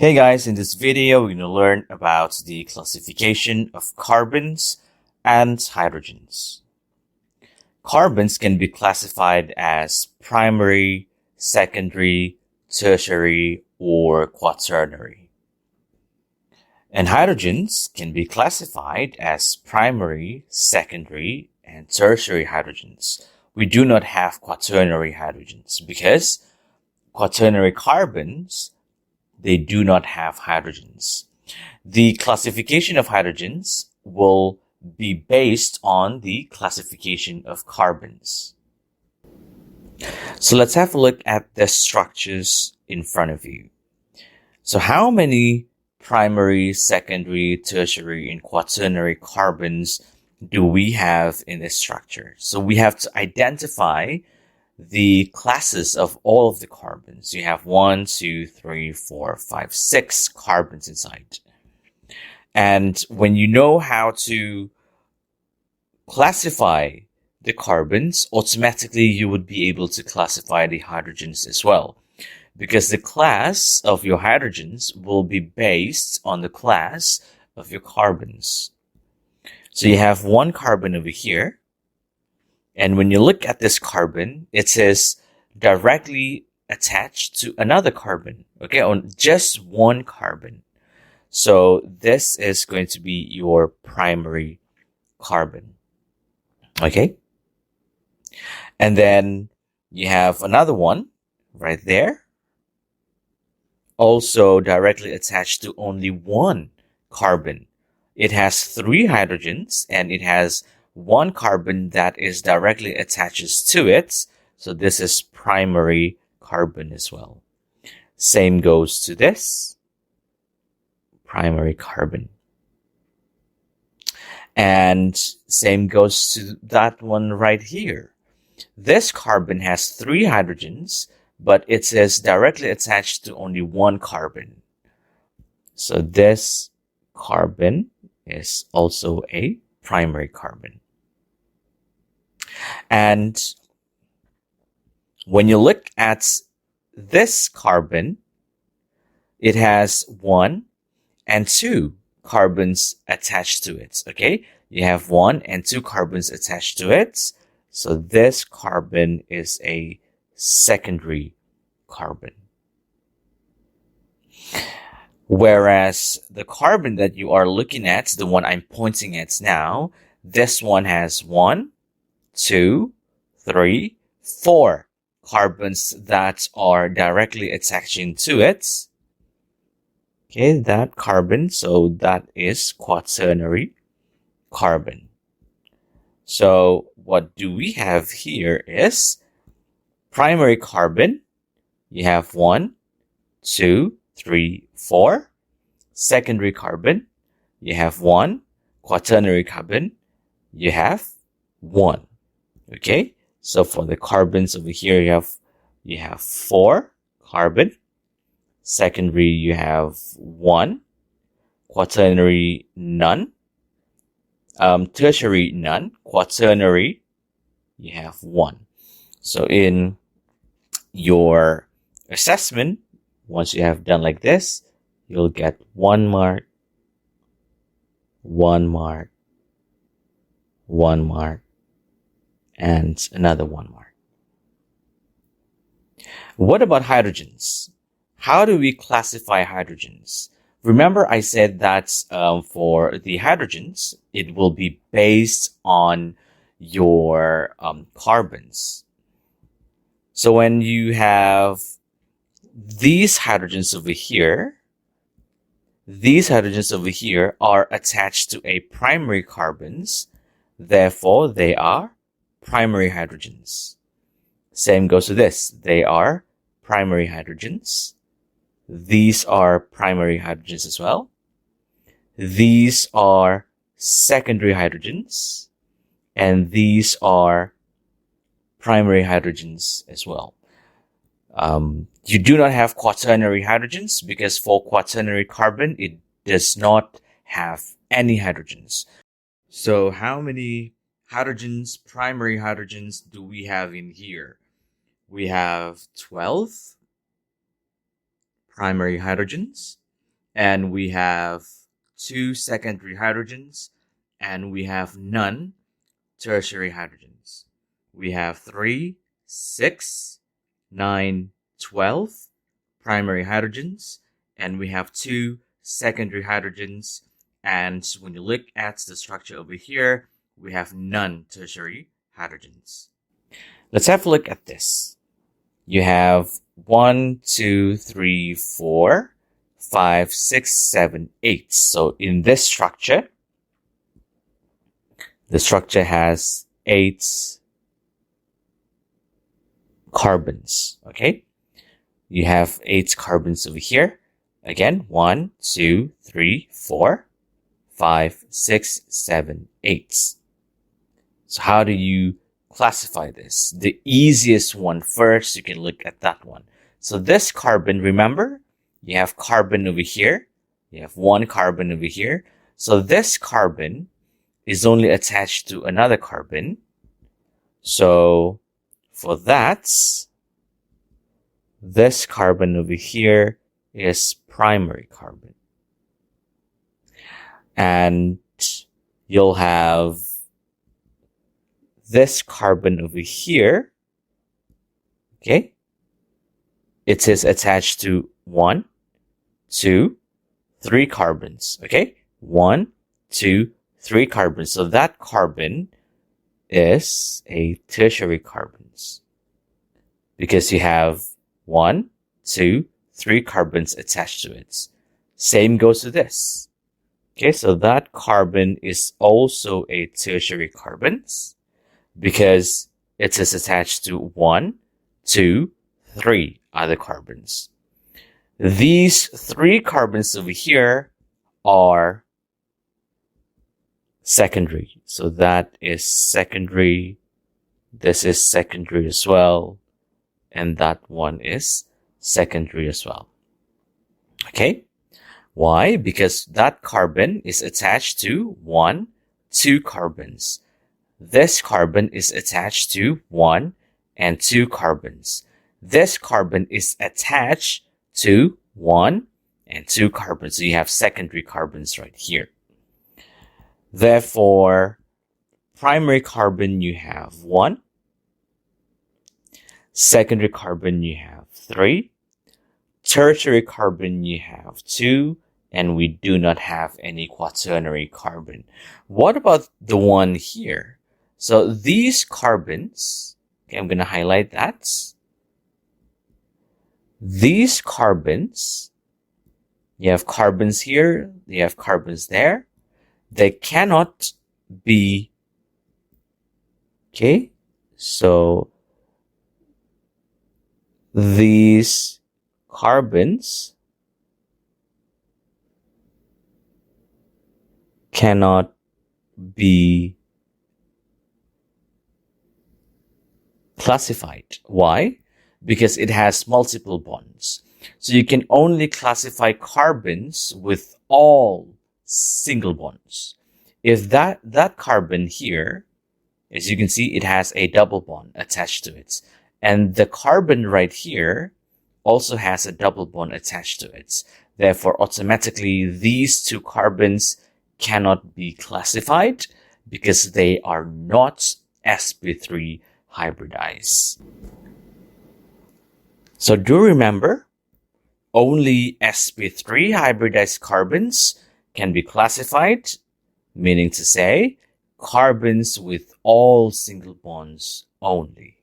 Hey guys, in this video, we're going to learn about the classification of carbons and hydrogens. Carbons can be classified as primary, secondary, tertiary, or quaternary. And hydrogens can be classified as primary, secondary, and tertiary hydrogens. We do not have quaternary hydrogens because quaternary carbons, they do not have hydrogens. The classification of hydrogens will be based on the classification of carbons. So let's have a look at the structures in front of you. So how many primary, secondary, tertiary, and quaternary carbons do we have in this structure? So we have to identify the classes of all of the carbons. You have 1, 2, 3, 4, 5, 6 carbons inside. And when you know how to classify the carbons, automatically you would be able to classify the hydrogens as well. Because the class of your hydrogens will be based on the class of your carbons. So you have one carbon over here. And when you look at this carbon, it says directly attached to another carbon, okay, on just one carbon. So this is going to be your primary carbon, okay? And then you have another one right there, also directly attached to only one carbon. It has 3 hydrogens and it has one carbon that is directly attaches to it. So this is primary carbon as well. Same goes to this primary carbon. And same goes to that one right here. This carbon has 3 hydrogens, but it says directly attached to only one carbon. So this carbon is also a primary carbon. And when you look at this carbon, it has 1 and 2 carbons attached to it, okay? You have 1 and 2 carbons attached to it. So this carbon is a secondary carbon. Whereas the carbon that you are looking at, the one I'm pointing at now, this one has 1, 2, 3, 4 carbons that are directly attaching to it. Okay, that carbon, so that is quaternary carbon. So what do we have here is primary carbon. You have 1, 2, 3, 4. Secondary carbon, you have 1. Quaternary carbon, you have 1. Okay, so for the carbons over here, you have 4 carbon. Secondary, you have 1. Quaternary, none. Tertiary, none. Quaternary, you have 1. So in your assessment, once you have done like this, you'll get 1 mark, 1 mark, 1 mark, and another 1 mark. What about hydrogens? How do we classify hydrogens? Remember I said that for the hydrogens, it will be based on your carbons. So when you have these hydrogens over here are attached to a primary carbons. Therefore, they are primary hydrogens. Same goes to this. They are primary hydrogens. These are primary hydrogens as well. These are secondary hydrogens. And these are primary hydrogens as well. You do not have quaternary hydrogens because for quaternary carbon, it does not have any hydrogens. So how many hydrogens, primary hydrogens, do we have in here? We have 12 primary hydrogens. and we have 2 secondary hydrogens, and we have none tertiary hydrogens. We have 3, 6, 9, 12 primary hydrogens, and we have 2 secondary hydrogens. And when you look at the structure over here, we have none tertiary hydrogens. Let's have a look at this. You have 1, 2, 3, 4, 5, 6, 7, 8. So in this structure, the structure has 8 carbons, okay? You have 8 carbons over here. Again, 1, 2, 3, 4, 5, 6, 7, 8. So how do you classify this? The easiest one first, you can look at that one. So this carbon, remember, you have carbon over here. You have 1 carbon over here. So this carbon is only attached to another carbon. So for that, this carbon over here is primary carbon. And you'll have this carbon over here, okay? It is attached to 1, 2, 3 carbons, okay? 1, 2, 3 carbons. So that carbon is a tertiary carbons because you have 1, 2, 3 carbons attached to it. Same goes to this. Okay, so that carbon is also a tertiary carbons because it is attached to 1, 2, 3 other carbons. These 3 carbons over here are secondary. So that is secondary. This is secondary as well. And that one is secondary as well. Okay. Why? Because that carbon is attached to 1, 2 carbons. This carbon is attached to 1 and 2 carbons. This carbon is attached to 1 and 2 carbons. So you have secondary carbons right here. Therefore, primary carbon you have 1. Secondary carbon you have 3. Tertiary carbon you have 2. And we do not have any quaternary carbon. What about the one here? So these carbons, okay, I'm going to highlight that. These carbons, you have carbons here, you have carbons there. They cannot be, okay, so these carbons cannot be classified. Why? Because it has multiple bonds. So you can only classify carbons with all single bonds. If that carbon here, as you can see, it has a double bond attached to it. And the carbon right here also has a double bond attached to it. Therefore, automatically, these 2 carbons cannot be classified because they are not sp3 hybridized. So do remember, only sp3 hybridized carbons can be classified, meaning to say carbons with all single bonds only.